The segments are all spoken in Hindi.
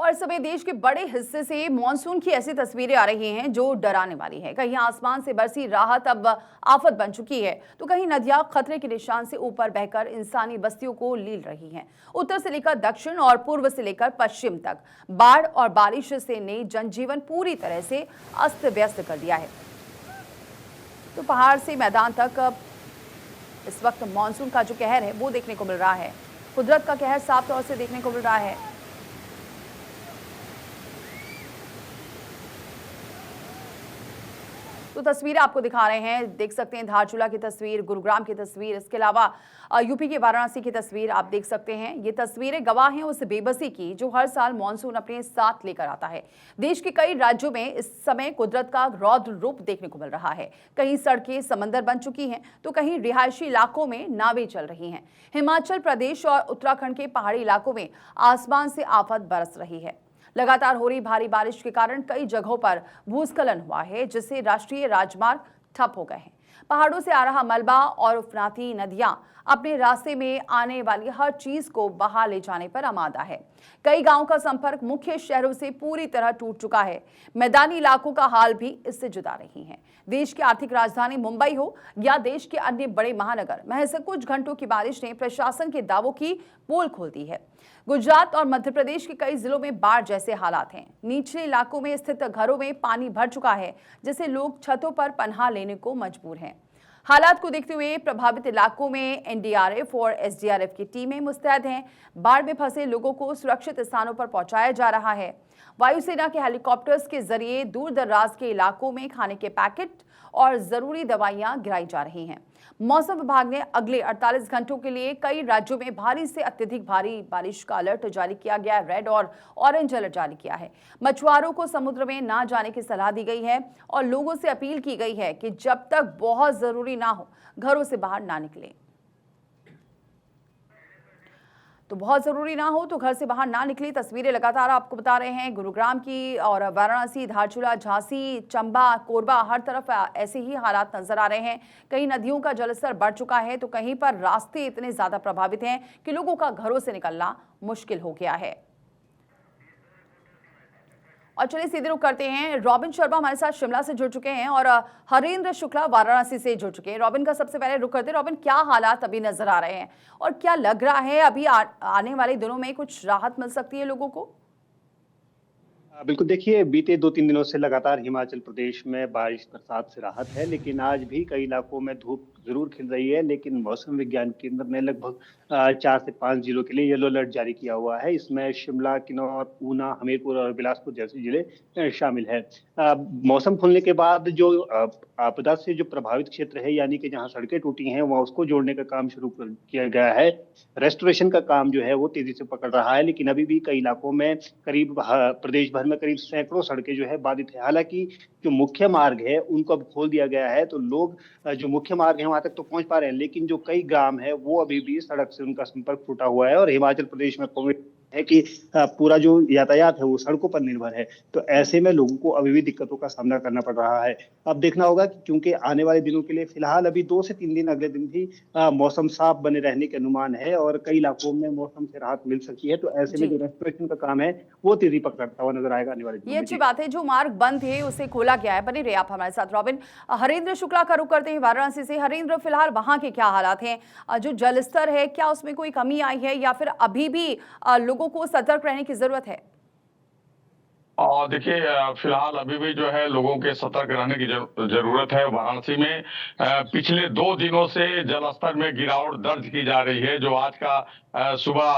और इस समय देश के बड़े हिस्से से मॉनसून की ऐसी तस्वीरें आ रही हैं जो डराने वाली है। कहीं आसमान से बरसी राहत अब आफत बन चुकी है, तो कहीं नदियां खतरे के निशान से ऊपर बहकर इंसानी बस्तियों को लील रही हैं। उत्तर से लेकर दक्षिण और पूर्व से लेकर पश्चिम तक बाढ़ और बारिश से ने जनजीवन पूरी तरह से अस्त व्यस्त कर दिया है। तो पहाड़ से मैदान तक इस वक्त मॉनसून का जो कहर है वो देखने को मिल रहा है। कुदरत का कहर साफ तौर से देखने को मिल रहा है। तो तस्वीरें आपको दिखा रहे हैं, देख सकते हैं धारचूला की तस्वीर, गुरुग्राम की तस्वीर, इसके अलावा यूपी के वाराणसी की तस्वीर आप देख सकते हैं। ये तस्वीरें गवाह हैं उस बेबसी की जो हर साल मॉनसून अपने साथ लेकर आता है। देश के कई राज्यों में इस समय कुदरत का रौद्र रूप देखने को मिल रहा है। कहीं सड़कें समंदर बन चुकी हैं, तो कहीं रिहायशी इलाकों में नावें चल रही हैं। हिमाचल प्रदेश और उत्तराखंड के पहाड़ी इलाकों में आसमान से आफत बरस रही है। लगातार हो रही भारी बारिश के कारण कई जगहों पर भूस्खलन हुआ है, जिससे राष्ट्रीय राजमार्ग ठप हो गए हैं। पहाड़ों से आ रहा मलबा और उफनाती नदियां अपने रास्ते में आने वाली हर चीज को बहा ले जाने पर आमादा है। कई गांवों का संपर्क मुख्य शहरों से पूरी तरह टूट चुका है। मैदानी इलाकों का हाल भी इससे जुदा नहीं है। देश की आर्थिक राजधानी मुंबई हो या देश के अन्य बड़े महानगर, महज कुछ घंटों की बारिश ने प्रशासन के दावों की पोल खोल दी है। गुजरात और मध्य प्रदेश के कई जिलों में बाढ़ जैसे हालात हैं। निचले इलाकों में स्थित घरों में पानी भर चुका है, जिससे लोग छतों पर पनाह लेने को मजबूर हैं। हालात को देखते हुए प्रभावित इलाकों में एनडीआरएफ और एसडीआरएफ की टीमें मुस्तैद हैं। बाढ़ में फंसे लोगों को सुरक्षित स्थानों पर पहुंचाया जा रहा है। वायुसेना के हेलीकॉप्टर्स के जरिए दूर दराज के इलाकों में खाने के पैकेट और जरूरी दवाइयां गिराई जा रही हैं। मौसम विभाग ने अगले 48 घंटों के लिए कई राज्यों में भारी से अत्यधिक भारी बारिश का अलर्ट जारी किया गया है। रेड और ऑरेंज अलर्ट जारी किया है। मछुआरों को समुद्र में ना जाने की सलाह दी गई है और लोगों से अपील की गई है कि जब तक बहुत जरूरी ना हो घरों से बाहर ना निकलें। तो बहुत ज़रूरी ना हो तो घर से बाहर ना निकली। तस्वीरें लगातार आपको बता रहे हैं गुरुग्राम की और वाराणसी, धारचूला, झांसी, चंबा, कोरबा, हर तरफ ऐसे ही हालात नजर आ रहे हैं। कई नदियों का जलस्तर बढ़ चुका है, तो कहीं पर रास्ते इतने ज़्यादा प्रभावित हैं कि लोगों का घरों से निकलना मुश्किल हो गया है। और चलिए सीधे रुख करते हैं, रॉबिन शर्मा हमारे साथ शिमला से जुड़ चुके हैं और हरेंद्र शुक्ला वाराणसी से जुड़ चुके हैं। रॉबिन का सबसे पहले रुख करते हैं। रॉबिन, क्या हालात अभी नजर आ रहे हैं और क्या लग रहा है अभी आने वाले दिनों में कुछ राहत मिल सकती है लोगों को? बिल्कुल, देखिए बीते 2-3 दिनों से लगातार हिमाचल प्रदेश में बारिश बरसात से राहत है, लेकिन आज भी कई इलाकों में धूप ज़रूर खिल रही है। लेकिन मौसम विज्ञान केंद्र ने लगभग 4 से 5 जिलों के लिए येलो अलर्ट जारी किया हुआ है। इसमें शिमला, किन्नौर, ऊना, हमीरपुर और बिलासपुर जैसे जिले शामिल हैं। मौसम खुलने के बाद जो आपदा से जो प्रभावित क्षेत्र है, यानी कि जहाँ सड़कें टूटी हैं, वहाँ उसको जोड़ने का काम शुरू किया गया है। रेस्टोरेशन का काम जो है वो तेजी से पकड़ रहा है, लेकिन अभी भी कई इलाकों में करीब प्रदेश भर में करीब सैकड़ों सड़कें जो है बाधित है। हालांकि जो मुख्य मार्ग है उनको अब खोल दिया गया है, तो लोग जो मुख्य मार्ग है वहां तक तो पहुंच पा रहे हैं, लेकिन जो कई ग्राम है वो अभी भी सड़क से उनका संपर्क टूटा हुआ है। और हिमाचल प्रदेश में है कि पूरा जो यातायात है वो सड़कों पर निर्भर है, तो ऐसे में लोगों को अभी भी दिक्कतों का सामना करना पड़ रहा है। अब देखना होगा कि क्योंकि आने वाले दिनों के लिए फिलहाल अभी 2 से 3 दिन अगले दिन भी मौसम साफ बने रहने के अनुमान है और कई इलाकों में मौसम से राहत मिल सकती है। तो ऐसे में जो रेस्टोरेशन का काम है वो तेजी पकड़ता हुआ नजर आएगा आने वाले दिनों में। ये अच्छी बात है, जो मार्ग बंद थे उसे खोला गया है। बने रहे आप हमारे साथ। रॉबिन, हरेंद्र शुक्ला का रुख करते हैं वाराणसी से। हरेंद्र, फिलहाल वहां के क्या हालात हैं? जो जलस्तर है क्या उसमें कोई कमी आई है या फिर अभी भी लोगों को सतर्क रहने की जरूरत है? और देखिए, फिलहाल अभी भी जो है लोगों के सतर्क रहने की जरूरत है। वाराणसी में पिछले 2 दिनों से जलस्तर में गिरावट दर्ज की जा रही है। जो आज का सुबह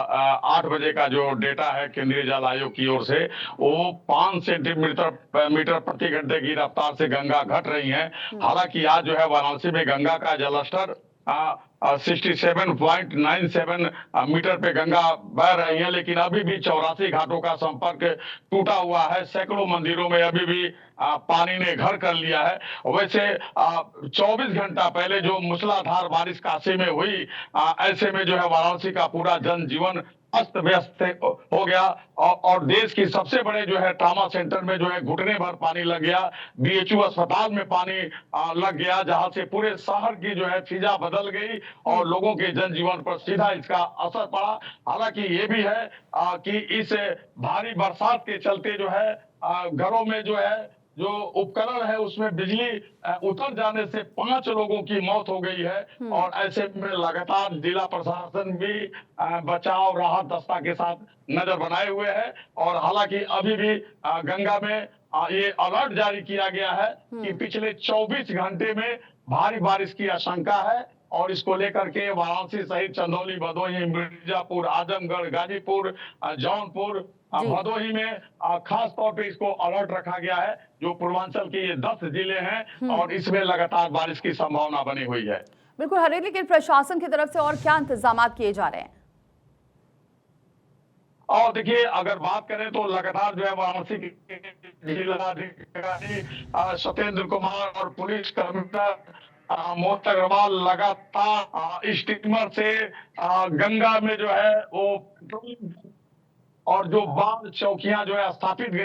8 बजे का जो डेटा है केंद्रीय जल आयोग की ओर से, वो 5 सेंटीमीटर मीटर प्रति घंटे की रफ्तार से गंगा घट रही है। हालांकि आज जो है वाराणसी में गंगा का जलस्तर 67.97 मीटर पे गंगा बह रही है, लेकिन अभी भी 84 घाटों का संपर्क टूटा हुआ है। सैकड़ों मंदिरों में अभी भी पानी ने घर कर लिया है। वैसे 24 घंटा पहले जो मूसलाधार बारिश काशी में हुई, ऐसे में जो है वाराणसी का पूरा जनजीवन अस्त व्यस्त हो गया। और देश की सबसे बड़े जो है ट्रामा सेंटर में जो है घुटने भर पानी लग गया। बीएचयू अस्पताल में पानी लग गया, जहां से पूरे शहर की जो है फिजा बदल गई और लोगों के जनजीवन पर सीधा इसका असर पड़ा। हालांकि ये भी है कि इस भारी बरसात के चलते जो है घरों में जो है जो उपकरण है उसमें बिजली उतर जाने से 5 लोगों की मौत हो गई है। और ऐसे में लगातार जिला प्रशासन भी बचाव राहत दस्ता के साथ नजर बनाए हुए है। और हालांकि अभी भी गंगा में ये अलर्ट जारी किया गया है कि पिछले 24 घंटे में भारी बारिश की आशंका है। और इसको लेकर के वाराणसी सहित चंदौली, भदोही, मिर्जापुर, आजमगढ़, गाजीपुर, जौनपुर, जी भदोही में खास तौर पे इसको अलर्ट रखा गया है। जो पूर्वांचल के ये 10 जिले हैं और इसमें लगातार बारिश की संभावना बनी हुई है। बिल्कुल हरे, लेकिन प्रशासन की तरफ से और क्या इंतजाम किए जा रहे हैं? और देखिए, अगर बात करें तो लगातार जो है वाराणसी के जिलाधिकारी सत्येंद्र कुमार और पुलिस कमिश्नर मोहित अग्रवाल लगातार स्टीमर से गंगा में जो है वो पेट्रोलिंग और जो बाढ़ चौकियां जो है स्थापित की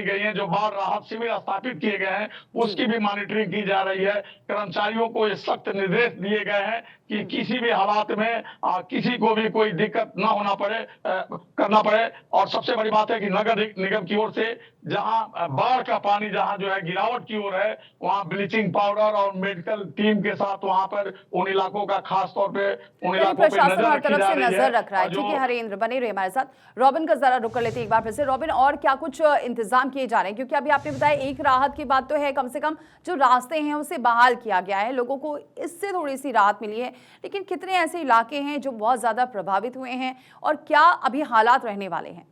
गई हैं, जो बाढ़ राहत शिविर स्थापित किए गए हैं, उसकी भी मॉनिटरिंग की जा रही है। कर्मचारियों को ये सख्त निर्देश दिए गए हैं कि किसी भी हालात में किसी को भी कोई दिक्कत ना होना पड़े करना पड़े। और सबसे बड़ी बात है कि नगर निगम की ओर से जहां बाढ़ का पानी जहां जो है गिरावट की ओर है, वहां ब्लीचिंग पाउडर और मेडिकल टीम के साथ वहां पर उन इलाकों का खास तौर पे उन इलाकों पे प्रशासन नजर हर रखी तरफ जा से रही है। नजर रख रहा है। ठीक है हरेंद्र, बने रहे हमारे साथ। रॉबिन का जरा रुक कर लेते हैं एक बार फिर से। रॉबिन, और क्या कुछ इंतजाम किए जा रहे हैं? क्योंकि अभी आपने बताया एक राहत की बात तो है, कम से कम जो रास्ते हैं उसे बहाल किया गया है, लोगों को इससे थोड़ी सी राहत मिली है, लेकिन कितने ऐसे इलाके हैं जो बहुत ज्यादा प्रभावित हुए हैं और क्या अभी हालात रहने वाले हैं?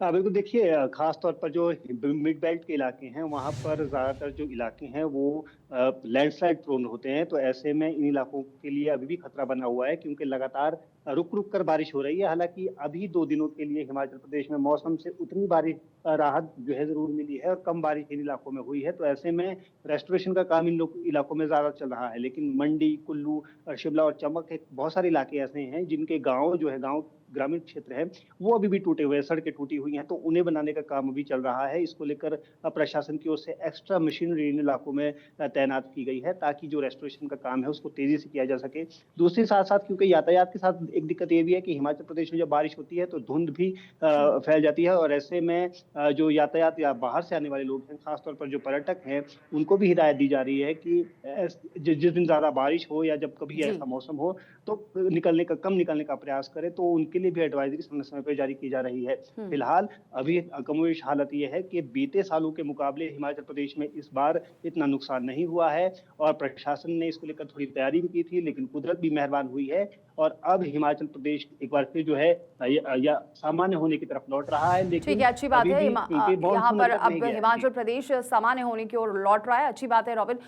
हाँ बिल्कुल, देखिए खास तौर पर जो मिड बेल्ट के इलाके हैं वहाँ पर ज़्यादातर जो इलाके हैं वो लैंडस्लाइड प्रोन होते हैं। तो ऐसे में इन इलाकों के लिए अभी भी खतरा बना हुआ है, क्योंकि लगातार रुक रुक कर बारिश हो रही है। हालांकि अभी 2 दिनों के लिए हिमाचल प्रदेश में मौसम से उतनी बारिश राहत जो है जरूर मिली है और कम बारिश इन इलाकों में हुई है। तो ऐसे में रेस्टोरेशन का काम इन इलाकों में ज्यादा चल रहा है। लेकिन मंडी, कुल्लू, शिमला और चंबक के बहुत सारे इलाके ऐसे हैं जिनके गाँव जो है, गाँव ग्रामीण क्षेत्र है, वो अभी भी टूटे हुए हैं, सड़कें टूटी हुई हैं। तो उन्हें बनाने का काम अभी चल रहा है। इसको लेकर प्रशासन की ओर से एक्स्ट्रा मशीनरी इन इलाकों में तैनात की गई है, ताकि जो रेस्टोरेशन का काम है उसको तेजी से किया जा सके। दूसरी साथ साथ क्योंकि यातायात के साथ एक दिक्कत ये भी है कि हिमाचल प्रदेश में जब बारिश होती है तो धुंध भी फैल जाती है। और ऐसे में जो यातायात या बाहर से आने वाले लोग हैं, खासतौर पर जो पर्यटक हैं, उनको भी हिदायत दी जा रही है कि जिस दिन ज्यादा बारिश हो या जब कभी ऐसा मौसम हो तो कम निकलने का प्रयास करें। तो उनके लिए भी एडवाइजरी समय समय पर जारी की जा रही है। फिलहाल अभी कमोवेश हालत यह है कि बीते सालों के मुकाबले हिमाचल प्रदेश में इस बार इतना नुकसान नहीं हुआ है और प्रशासन ने इसको लेकर थोड़ी तैयारी भी की थी, लेकिन कुदरत भी मेहरबान हुई है और अब हिमाचल प्रदेश एक बार फिर जो है या सामान्य होने की तरफ लौट रहा है। लेकिन ठीक है, अच्छी बात है। यहाँ पर अब हिमाचल हिमाचल प्रदेश सामान्य होने की ओर लौट रहा है, अच्छी बात है रॉबिन।